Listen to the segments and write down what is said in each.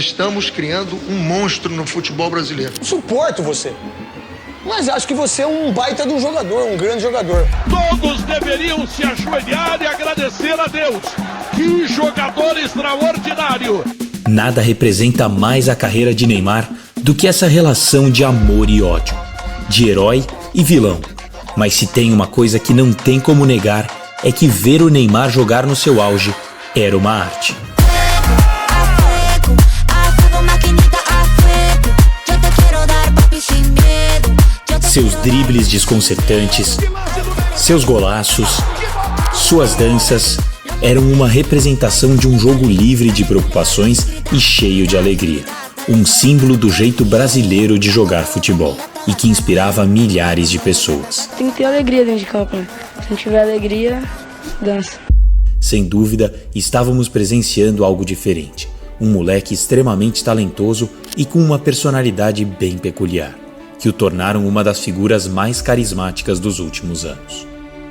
Estamos criando um monstro no futebol brasileiro. Suporto você, mas acho que você é um baita de um jogador, um grande jogador. Todos deveriam se ajoelhar e agradecer a Deus. Que jogador extraordinário! Nada representa mais a carreira de Neymar do que essa relação de amor e ódio, de herói e vilão. Mas se tem uma coisa que não tem como negar, é que ver o Neymar jogar no seu auge era uma arte. Seus dribles desconcertantes, seus golaços, suas danças eram uma representação de um jogo livre de preocupações e cheio de alegria. Um símbolo do jeito brasileiro de jogar futebol e que inspirava milhares de pessoas. Tem que ter alegria dentro de campo, né? Se não tiver alegria, dança. Sem dúvida, estávamos presenciando algo diferente. Um moleque extremamente talentoso e com uma personalidade bem peculiar, que o tornaram uma das figuras mais carismáticas dos últimos anos.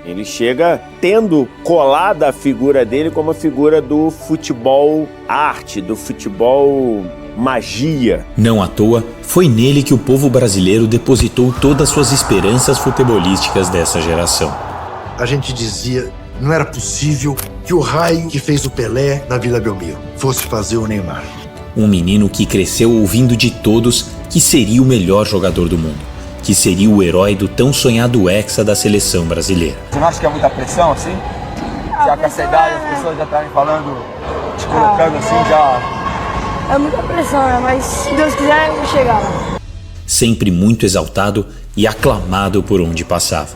Ele chega tendo colada a figura dele como a figura do futebol arte, do futebol magia. Não à toa, foi nele que o povo brasileiro depositou todas suas esperanças futebolísticas dessa geração. A gente dizia, não era possível que o raio que fez o Pelé na Vila Belmiro fosse fazer o Neymar. Um menino que cresceu ouvindo de todos que seria o melhor jogador do mundo, que seria o herói do tão sonhado hexa da seleção brasileira. Você não acha que é muita pressão assim? Já com essa idade as pessoas já estarem falando, te colocando assim já... É muita pressão, né? Mas se Deus quiser, eu vou chegar lá. Sempre muito exaltado e aclamado por onde passava.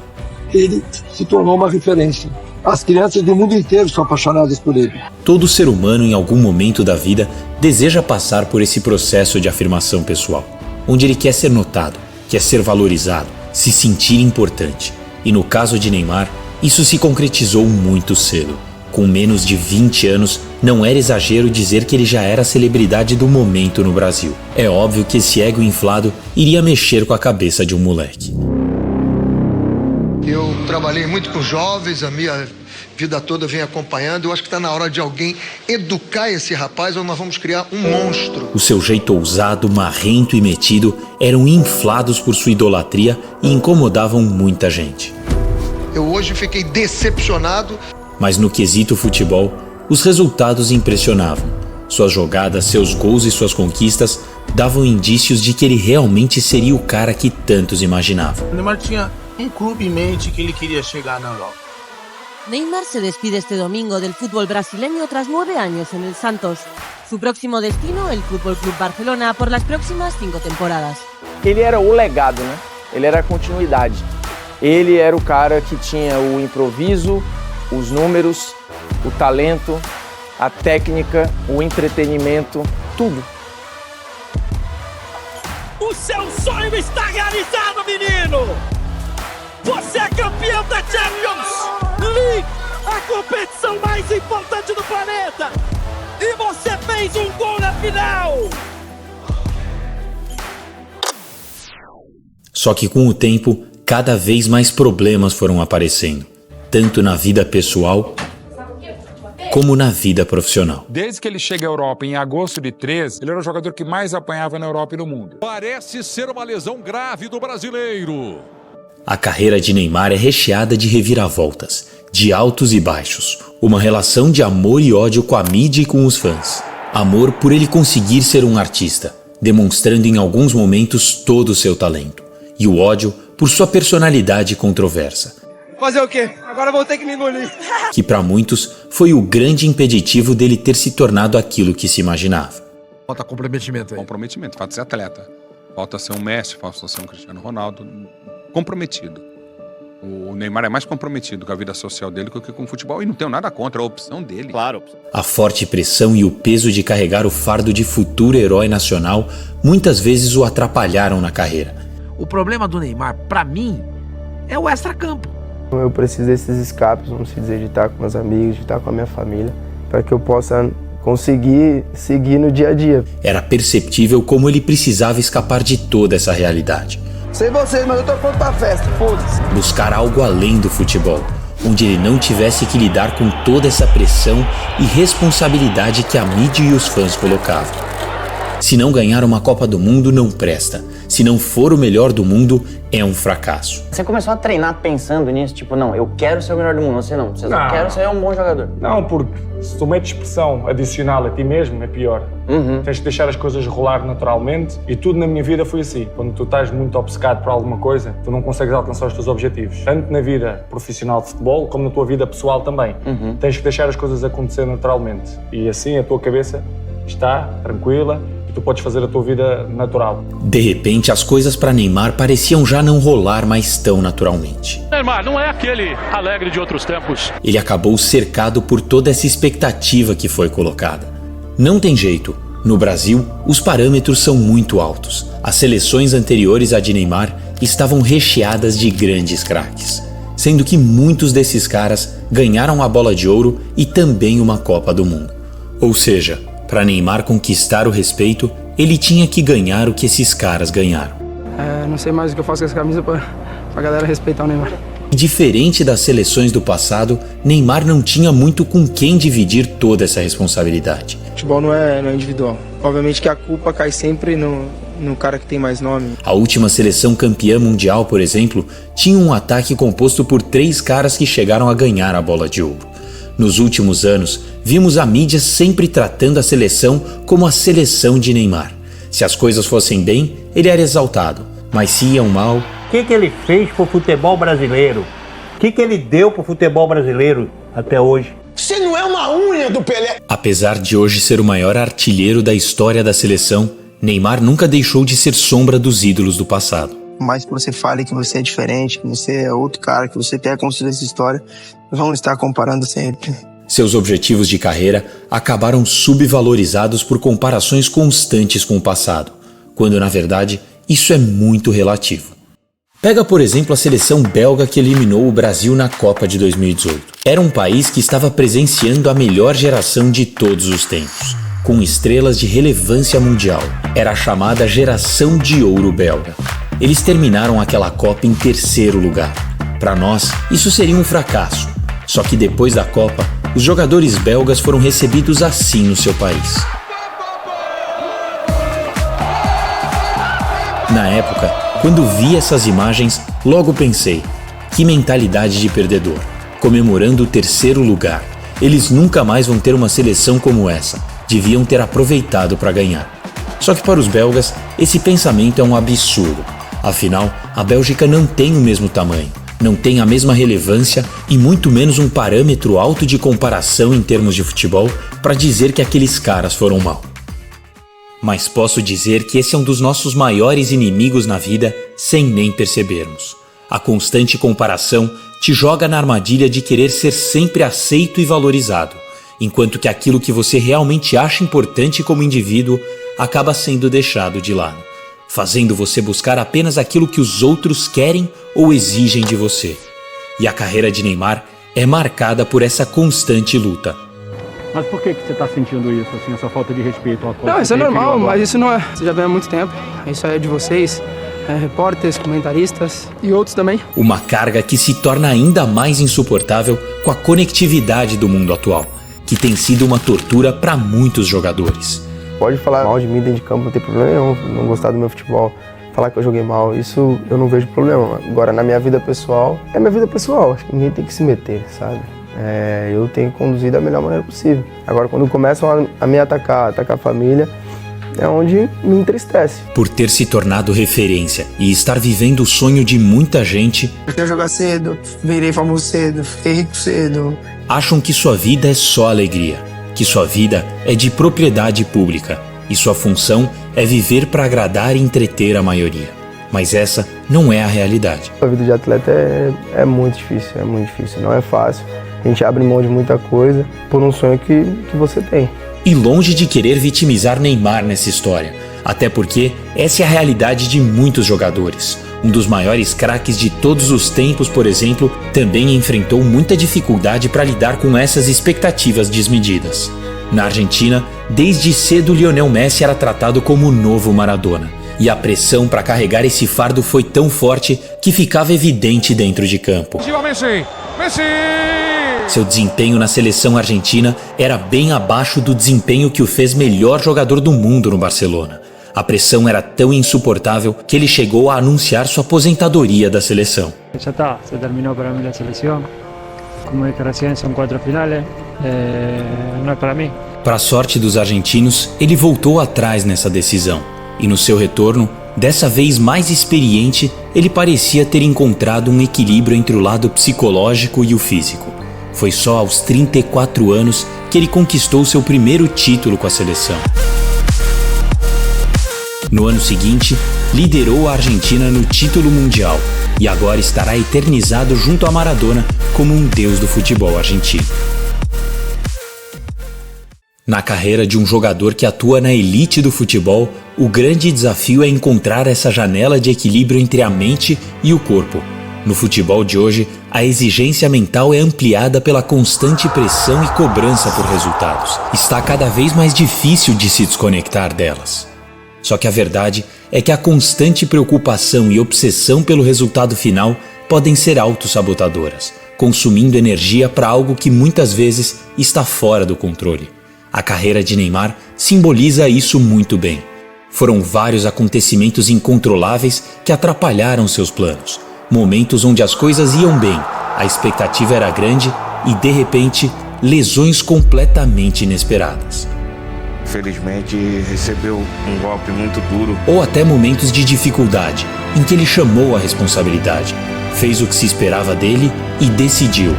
Ele se tornou uma referência. As crianças do mundo inteiro são apaixonadas por ele. Todo ser humano, em algum momento da vida, deseja passar por esse processo de afirmação pessoal, onde ele quer ser notado, quer ser valorizado, se sentir importante. E no caso de Neymar, isso se concretizou muito cedo. Com menos de 20 anos, não era exagero dizer que ele já era a celebridade do momento no Brasil. É óbvio que esse ego inflado iria mexer com a cabeça de um moleque. Eu trabalhei muito com jovens, a minha vida toda vem acompanhando. Eu acho que está na hora de alguém educar esse rapaz ou nós vamos criar um monstro. O seu jeito ousado, marrento e metido eram inflados por sua idolatria e incomodavam muita gente. Eu hoje fiquei decepcionado. Mas no quesito futebol, os resultados impressionavam. Suas jogadas, seus gols e suas conquistas davam indícios de que ele realmente seria o cara que tantos imaginavam. O Neymar tinha um clube em mente que ele queria chegar na Europa. Neymar se despide este domingo del fútbol brasileño tras 9 años en el Santos. Su próximo destino, el Fútbol Club Barcelona, por las próximas 5 temporadas. Ele era o legado, né? Ele era a continuidade. Ele era o cara que tinha o improviso, os números, o talento, a técnica, o entretenimento, tudo. O seu sonho está realizado, menino! Você é campeão da Champions League, a competição mais importante do planeta! E você fez um gol na final! Só que com o tempo, cada vez mais problemas foram aparecendo, tanto na vida pessoal como na vida profissional. Desde que ele chega à Europa em agosto de 13, ele era o jogador que mais apanhava na Europa e no mundo. Parece ser uma lesão grave do brasileiro. A carreira de Neymar é recheada de reviravoltas, de altos e baixos, uma relação de amor e ódio com a mídia e com os fãs. Amor por ele conseguir ser um artista, demonstrando em alguns momentos todo o seu talento, e o ódio por sua personalidade controversa. Fazer o quê? Agora vou ter que me engolir. Que para muitos foi o grande impeditivo dele ter se tornado aquilo que se imaginava. Falta comprometimento aí. Comprometimento, falta ser atleta. Falta ser um Messi, falta ser um Cristiano Ronaldo. Comprometido. O Neymar é mais comprometido com a vida social dele do que com o futebol. E não tenho nada contra a opção dele. Claro. A forte pressão e o peso de carregar o fardo de futuro herói nacional muitas vezes o atrapalharam na carreira. O problema do Neymar, pra mim, é o extracampo. Eu preciso desses escapes, vamos dizer, de estar com meus amigos, de estar com a minha família, para que eu possa conseguir seguir no dia a dia. Era perceptível como ele precisava escapar de toda essa realidade. Sei vocês, mas eu tô pronto pra festa, foda-se. Buscar algo além do futebol, onde ele não tivesse que lidar com toda essa pressão e responsabilidade que a mídia e os fãs colocavam. Se não ganhar uma Copa do Mundo, não presta. Se não for o melhor do mundo, é um fracasso. Você começou a treinar pensando nisso? Tipo, não, eu quero ser o melhor do mundo. Você não, você só quer ser um bom jogador. Não, porque se tu metes pressão adicional a ti mesmo, é pior. Tens de deixar as coisas rolar naturalmente e tudo na minha vida foi assim. Quando tu estás muito obcecado por alguma coisa, tu não consegues alcançar os teus objetivos. Tanto na vida profissional de futebol, como na tua vida pessoal também. Tens que deixar as coisas acontecer naturalmente. E assim a tua cabeça está tranquila e tu podes fazer a tua vida natural. De repente, as coisas para Neymar pareciam já não rolar mais tão naturalmente. Neymar não é aquele alegre de outros tempos. Ele acabou cercado por toda essa expectativa que foi colocada. Não tem jeito. No Brasil, os parâmetros são muito altos. As seleções anteriores à de Neymar estavam recheadas de grandes craques, sendo que muitos desses caras ganharam a Bola de Ouro e também uma Copa do Mundo. Ou seja, para Neymar conquistar o respeito, ele tinha que ganhar o que esses caras ganharam. Não sei mais o que eu faço com essa camisa pra galera respeitar o Neymar. Diferente das seleções do passado, Neymar não tinha muito com quem dividir toda essa responsabilidade. Futebol não é individual. Obviamente que a culpa cai sempre no cara que tem mais nome. A última seleção campeã mundial, por exemplo, tinha um ataque composto por 3 caras que chegaram a ganhar a Bola de Ouro. Nos últimos anos, vimos a mídia sempre tratando a seleção como a seleção de Neymar. Se as coisas fossem bem, ele era exaltado, mas se iam mal... O que ele fez pro futebol brasileiro? O que ele deu pro futebol brasileiro até hoje? Você não é uma unha do Pelé! Apesar de hoje ser o maior artilheiro da história da seleção, Neymar nunca deixou de ser sombra dos ídolos do passado. Por mais que você fale que você é diferente, que você é outro cara, que você tenha construído essa história, vão estar comparando sempre. Seus objetivos de carreira acabaram subvalorizados por comparações constantes com o passado, quando na verdade isso é muito relativo. Pega, por exemplo, a seleção belga que eliminou o Brasil na Copa de 2018. Era um país que estava presenciando a melhor geração de todos os tempos, com estrelas de relevância mundial. Era a chamada Geração de Ouro belga. Eles terminaram aquela Copa em 3º lugar. Para nós, isso seria um fracasso. Só que depois da Copa, os jogadores belgas foram recebidos assim no seu país. Na época, quando vi essas imagens, logo pensei, que mentalidade de perdedor, comemorando o 3º lugar. Eles nunca mais vão ter uma seleção como essa, deviam ter aproveitado para ganhar. Só que para os belgas, esse pensamento é um absurdo. Afinal, a Bélgica não tem o mesmo tamanho, não tem a mesma relevância e muito menos um parâmetro alto de comparação em termos de futebol para dizer que aqueles caras foram mal. Mas posso dizer que esse é um dos nossos maiores inimigos na vida sem nem percebermos. A constante comparação te joga na armadilha de querer ser sempre aceito e valorizado, enquanto que aquilo que você realmente acha importante como indivíduo acaba sendo deixado de lado, fazendo você buscar apenas aquilo que os outros querem ou exigem de você. E a carreira de Neymar é marcada por essa constante luta. Mas por que você está sentindo isso, assim, essa falta de respeito ao Não, isso é normal, mas isso não é. Você já vem há muito tempo. Isso é de vocês, repórteres, comentaristas e outros também. Uma carga que se torna ainda mais insuportável com a conectividade do mundo atual, que tem sido uma tortura para muitos jogadores. Pode falar mal de mim dentro de campo, não tem problema nenhum, não gostar do meu futebol, falar que eu joguei mal, isso eu não vejo problema. Agora, na minha vida pessoal, é minha vida pessoal, acho que ninguém tem que se meter, sabe? Eu tenho conduzido da melhor maneira possível. Agora, quando começam a me atacar a família, é onde me entristece. Por ter se tornado referência e estar vivendo o sonho de muita gente, eu quero jogar cedo, virei famoso cedo, fiquei rico cedo. Acham que sua vida é só alegria, que sua vida é de propriedade pública e sua função é viver para agradar e entreter a maioria. Mas essa não é a realidade. A vida de atleta é muito difícil, não é fácil. A gente abre mão de muita coisa por um sonho que você tem. E longe de querer vitimizar Neymar nessa história, até porque essa é a realidade de muitos jogadores. Um dos maiores craques de todos os tempos, por exemplo, também enfrentou muita dificuldade para lidar com essas expectativas desmedidas. Na Argentina, desde cedo Lionel Messi era tratado como o novo Maradona. E a pressão para carregar esse fardo foi tão forte que ficava evidente dentro de campo. Messi! Seu desempenho na seleção argentina era bem abaixo do desempenho que o fez melhor jogador do mundo no Barcelona. A pressão era tão insuportável que ele chegou a anunciar sua aposentadoria da seleção. Já está, se terminou para mim a seleção. Como disse recién, são 4 finales, não é para mim. Para a sorte dos argentinos, ele voltou atrás nessa decisão. E no seu retorno, dessa vez mais experiente, ele parecia ter encontrado um equilíbrio entre o lado psicológico e o físico. Foi só aos 34 anos que ele conquistou seu primeiro título com a seleção. No ano seguinte, liderou a Argentina no título mundial e agora estará eternizado junto a Maradona como um deus do futebol argentino. Na carreira de um jogador que atua na elite do futebol, o grande desafio é encontrar essa janela de equilíbrio entre a mente e o corpo. No futebol de hoje, a exigência mental é ampliada pela constante pressão e cobrança por resultados. Está cada vez mais difícil de se desconectar delas. Só que a verdade é que a constante preocupação e obsessão pelo resultado final podem ser autossabotadoras, consumindo energia para algo que muitas vezes está fora do controle. A carreira de Neymar simboliza isso muito bem. Foram vários acontecimentos incontroláveis que atrapalharam seus planos. Momentos onde as coisas iam bem, a expectativa era grande e, de repente, lesões completamente inesperadas. Infelizmente, recebeu um golpe muito duro. Ou até momentos de dificuldade, em que ele chamou a responsabilidade, fez o que se esperava dele e decidiu.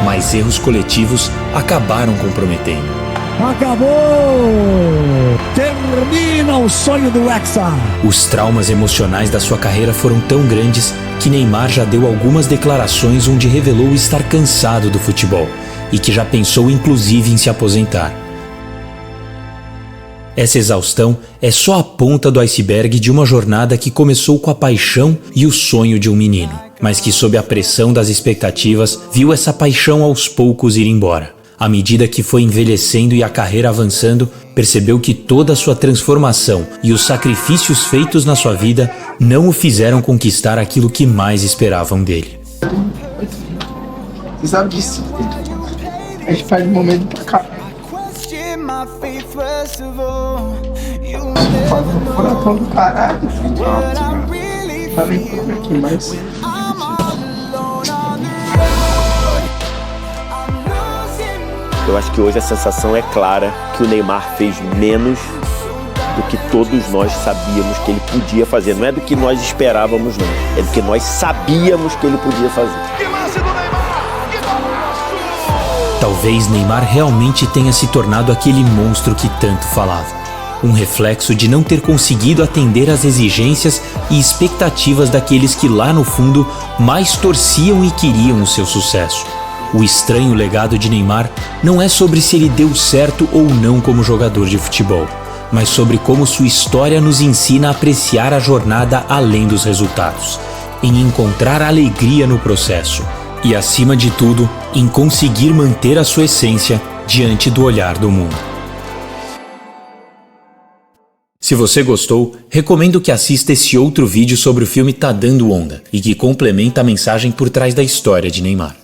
Mas erros coletivos acabaram comprometendo. Acabou! Termina o sonho do Hexa! Os traumas emocionais da sua carreira foram tão grandes que Neymar já deu algumas declarações onde revelou estar cansado do futebol e que já pensou inclusive em se aposentar. Essa exaustão é só a ponta do iceberg de uma jornada que começou com a paixão e o sonho de um menino, mas que sob a pressão das expectativas viu essa paixão aos poucos ir embora. À medida que foi envelhecendo e a carreira avançando, percebeu que toda a sua transformação e os sacrifícios feitos na sua vida não o fizeram conquistar aquilo que mais esperavam dele. Você sabe disso? A gente faz um momento pra cá. Coração do caralho. Falei por aqui, mas... Eu acho que hoje a sensação é clara que o Neymar fez menos do que todos nós sabíamos que ele podia fazer. Não é do que nós esperávamos, não. É do que nós sabíamos que ele podia fazer. Talvez Neymar realmente tenha se tornado aquele monstro que tanto falava. Um reflexo de não ter conseguido atender às exigências e expectativas daqueles que lá no fundo mais torciam e queriam o seu sucesso. O estranho legado de Neymar não é sobre se ele deu certo ou não como jogador de futebol, mas sobre como sua história nos ensina a apreciar a jornada além dos resultados, em encontrar alegria no processo e, acima de tudo, em conseguir manter a sua essência diante do olhar do mundo. Se você gostou, recomendo que assista esse outro vídeo sobre o filme Tá Dando Onda e que complementa a mensagem por trás da história de Neymar.